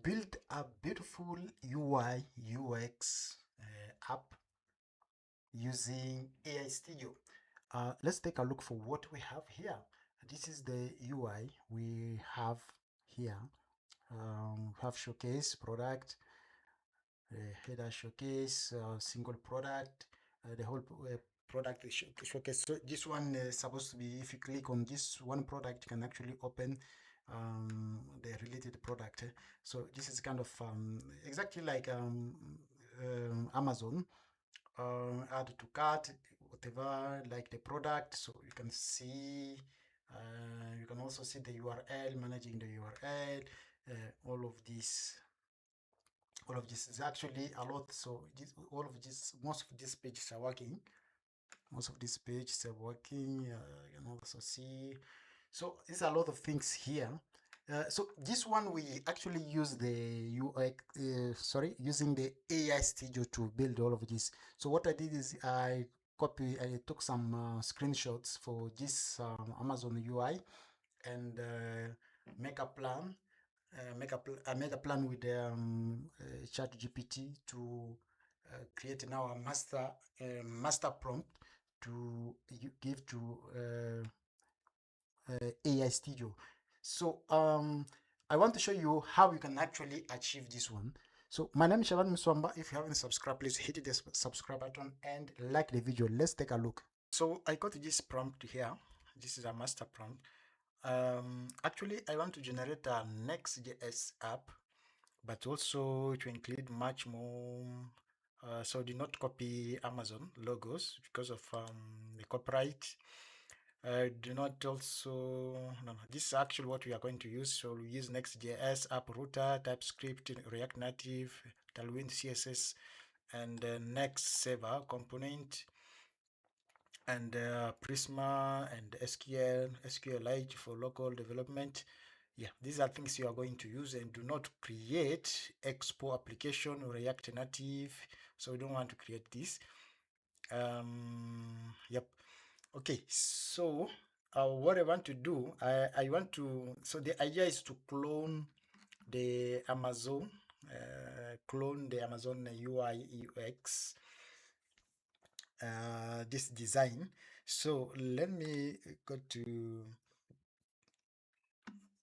build a beautiful UI UX app using AI Studio. Let's take a look for what we have here. This is the UI we have here. We have showcase product, header showcase, single product, the whole product showcase. So this one is supposed to be, if you click on this one product, you can actually open the related product. So this is kind of exactly like Amazon. Add to cart, whatever, like the product. So you can see, you can also see the URL, managing the URL, all of this. All of this is actually a lot. So this, all of this, most of these pages are working. Most of these pages are working. You can also see. So there's a lot of things here. So this one we actually use the UX, using the AI Studio to build all of this. So what I did is I took some screenshots for this Amazon UI and make a plan. I made a plan with ChatGPT to create now a master prompt to give to AI Studio. So I want to show you how you can actually achieve this one. So my name is Shaban Muswamba. If you haven't subscribed, please hit the subscribe button and like the video. Let's take a look. So I got this prompt here. This is a master prompt. Actually, I want to generate a Next.js app, but also to include much more. So do not copy Amazon logos because of the copyright. Do not also, no, this is actually what we are going to use. So we use Next.js, app router, TypeScript, React Native, Tailwind CSS, and Next server component, and Prisma and SQLite for local development. Yeah, these are things you are going to use, and do not create Expo application or React Native. So we don't want to create this. Yep. Okay, so what I want to do, I want to, so the idea is to clone the Amazon UI UX, this design. So let me go to,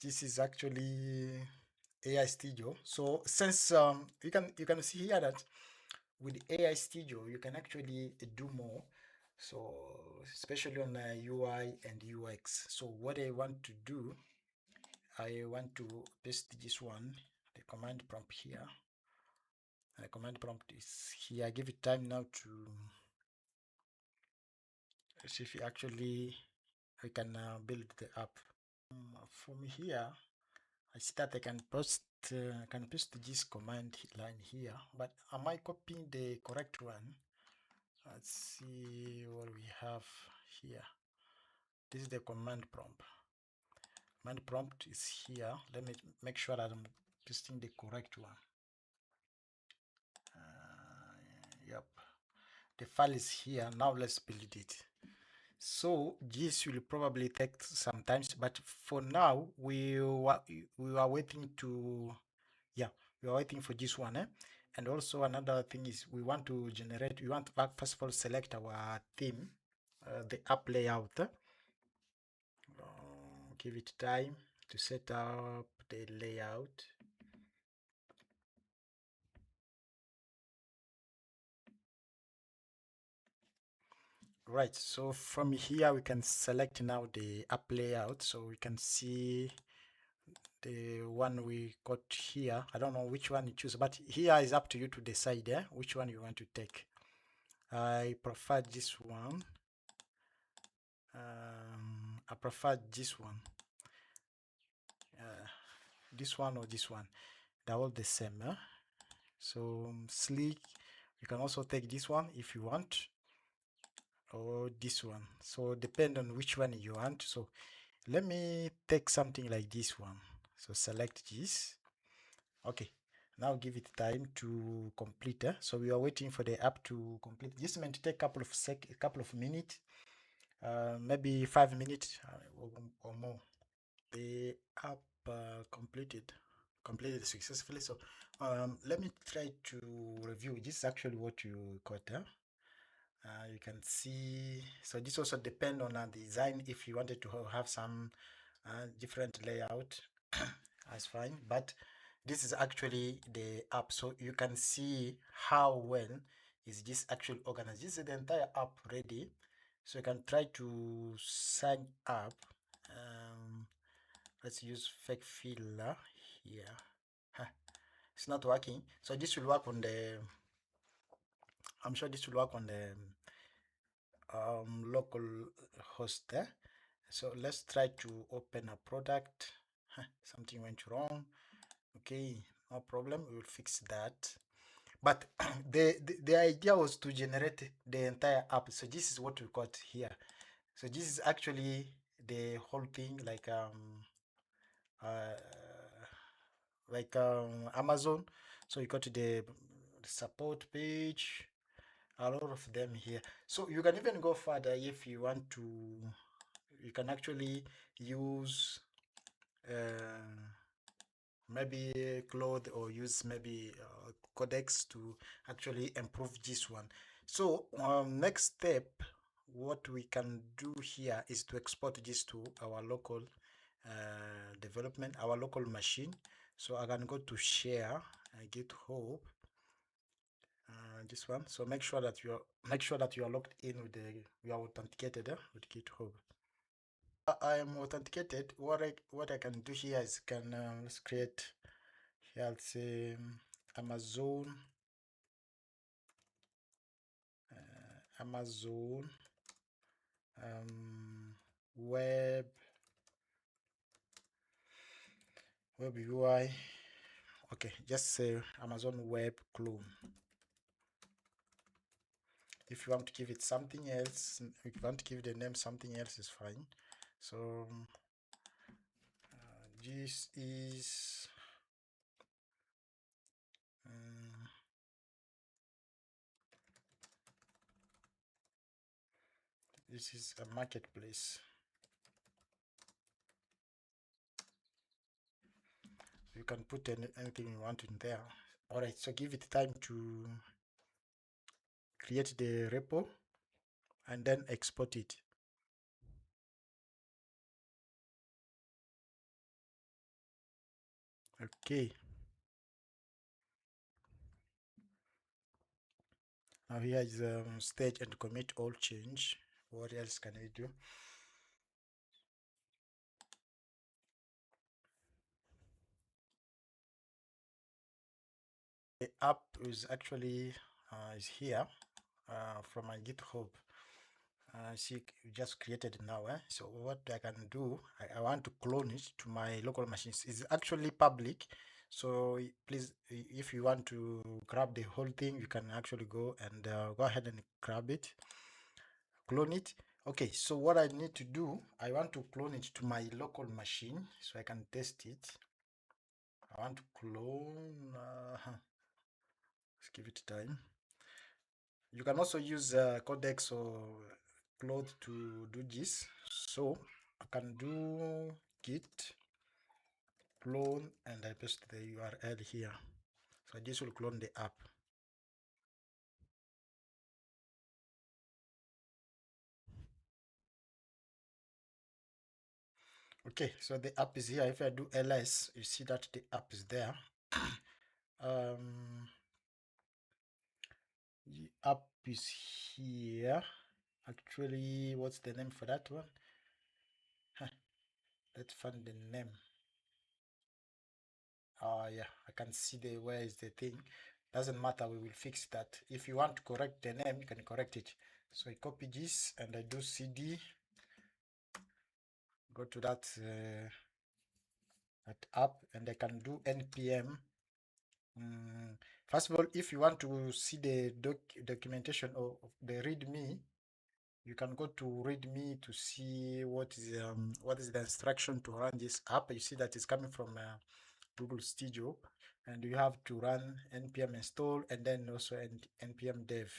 this is actually AI Studio. So since you can see here that with AI Studio you can actually do more. So especially on UI and UX. So what I want to do, I want to paste this one, the command prompt here. The command prompt is here. I give it time now to see if actually I can build the app. From here, I see that I can paste this command line here, but am I copying the correct one? Let's see what we have here. This is the command prompt. Command prompt is here. Let me make sure that I'm pasting the correct one. Yep, the file is here. Now let's build it. So this will probably take some time, but for now we are waiting to, yeah, we are waiting for this one. And also another thing is we want to first of all select our theme, the app layout. Give it time to set up the layout. Right, so from here we can select now the app layout, so we can see the one we got here. I don't know which one you choose, but here is up to you to decide which one you want to take. I prefer this one. I prefer this one. This one or this one. They're all the same. So sleek. You can also take this one if you want, or this one. So depend on which one you want. So let me take something like this one. So select this. Okay, now give it time to complete. So we are waiting for the app to complete. This might take a couple of minutes, maybe 5 minutes or more. The app completed. completed successfully. So let me try to review. This is actually what you got. You can see, so this also depend on the design. If you wanted to have some different layout, that's fine. But this is actually the app, so you can see how well is this actually organized. This is the entire app ready, so you can try to sign up. Let's use fake filler here. Huh, it's not working. So this will work on the, I'm sure this will work on the local host there. So let's try to open a product. Huh, something went wrong. Okay, no problem, we will fix that. But the idea was to generate the entire app. So this is what we got here. So this is actually the whole thing, uh, like Amazon. So you got the support page, a lot of them here. So you can even go further if you want to. You can actually use maybe cloth or use maybe codecs to actually improve this one. So next step, what we can do here is to export this to our local development, our local machine. So I can go to share GitHub, this one. So make sure that you are logged in with you are authenticated with GitHub. I am authenticated. What I can do here is can let's create here. Let's say Amazon Amazon web UI. Okay, just say Amazon web clone. If you want to give it something else, if you want to give the name something else, is fine. So this is this is a marketplace. You can put anything you want in there. All right, so give it time to create the repo and then export it. Okay. Now here is stage and commit all change. What else can we do? The app is actually is here from my GitHub. See, just created now. So what I can do, I want to clone it to my local machines. It's actually public, so please, if you want to grab the whole thing, you can actually go and go ahead and grab it, clone it. Okay, so what I need to do, I want to clone it to my local machine so I can test it. I want to clone. Let's give it time. You can also use codecs or cloth to do this. So I can do git clone and I paste the URL here. So this will clone the app. Okay, so the app is here. If I do ls, you see that the app is there. The app is here. Actually, what's the name for that one? Let's find the name. Yeah, I can see the where is the thing. Doesn't matter, we will fix that. If you want to correct the name, you can correct it. So I copy this and I do cd, go to that app, and I can do npm. First of all, if you want to see the documentation of the readme, you can go to readme to see what is the instruction to run this app. You see that it's coming from Google Studio, and you have to run npm install and then also npm dev.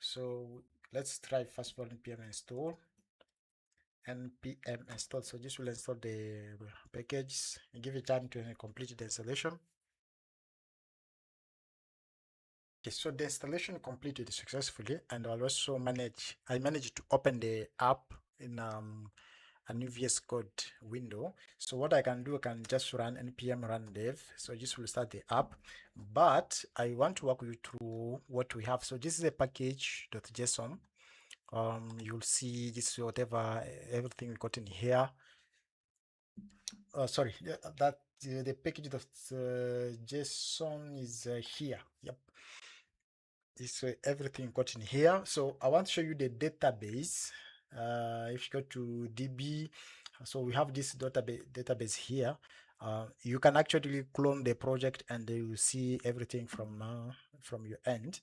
So let's try first of all npm install. npm install. So this will install the package and give it time to complete the installation. Okay, so the installation completed successfully, and I managed to open the app in a new VS Code window. So what I can do, I can just run npm run dev. So this will start the app, but I want to walk you through what we have. So this is a package.json. You'll see this whatever everything we got in here. Sorry, that the package.json is here. Yep. This everything got in here. So I want to show you the database. If you go to DB, so we have this database here. You can actually clone the project and you will see everything from your end.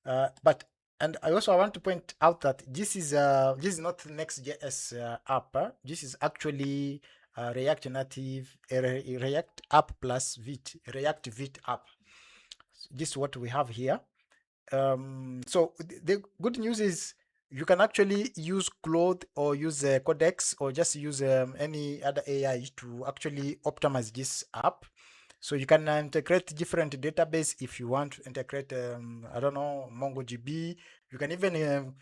And I also want to point out that this is not Next.js app. This is actually React native React app plus Vite, React Vite app. So this is what we have here. So the good news is you can actually use Claude or use Codex or just use any other AI to actually optimize this app. So you can integrate different database if you want to integrate, I don't know, MongoDB. You can even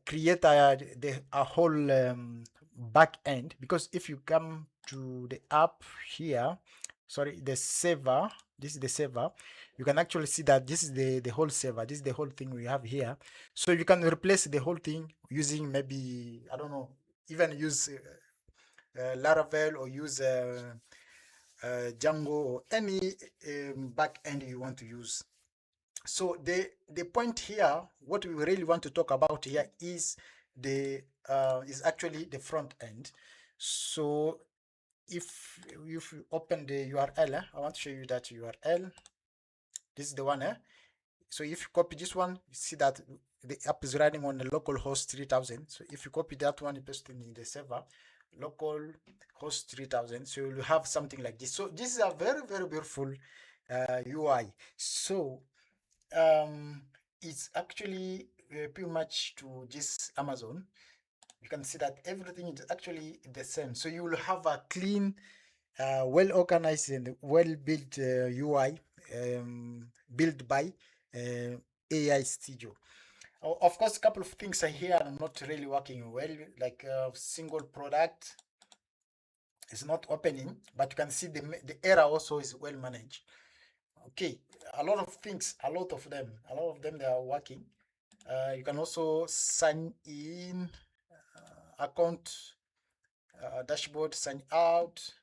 create a whole back end, because if you come to the app here, sorry, the server, this is the server, you can actually see that this is the whole server. This is the whole thing we have here. So you can replace the whole thing using maybe, I don't know, even use Laravel or use Django or any back end you want to use. So the point here, what we really want to talk about here is actually the front end. So if you open the URL, I want to show you that URL. This is the one. So if you copy this one, you see that the app is running on the local host 3000. So if you copy that one, you paste it in the server, local host 3000. So you'll have something like this. So this is a very, very beautiful UI. So it's actually pretty much to this Amazon. You can see that everything is actually the same. So you will have a clean, well organized and well built UI built by AI Studio. Of course, a couple of things are here are not really working well, like single product is not opening, but you can see the error also is well managed. Okay, a lot of things, a lot of them they are working. You can also sign in, account, dashboard, sign out.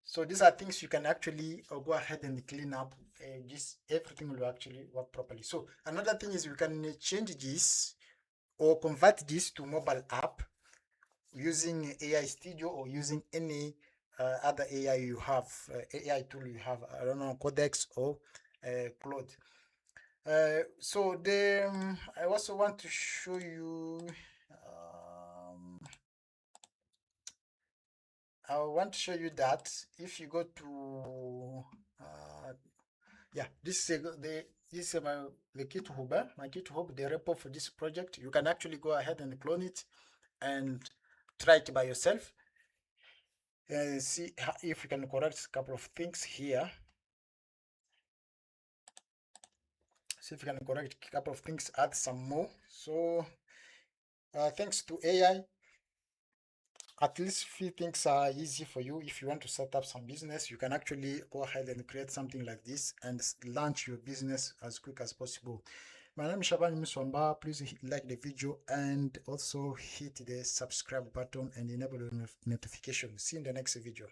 So these are things you can actually go ahead and clean up. Everything will actually work properly. So another thing is we can change this or convert this to mobile app using AI Studio or using any other AI you have, AI tool you have. I don't know, Codex or Claude. So I also want to show you. I want to show you that if you go to yeah, this is the GitHub, my GitHub, the repo for this project. You can actually go ahead and clone it and try it by yourself and see if you can correct a couple of things here. See if you can correct a couple of things, add some more. So thanks to AI, at least few things are easy for you. If you want to set up some business, you can actually go ahead and create something like this and launch your business as quick as possible. My name is Shaban Miswamba. Please like the video and also hit the subscribe button and enable the notification. See you in the next video.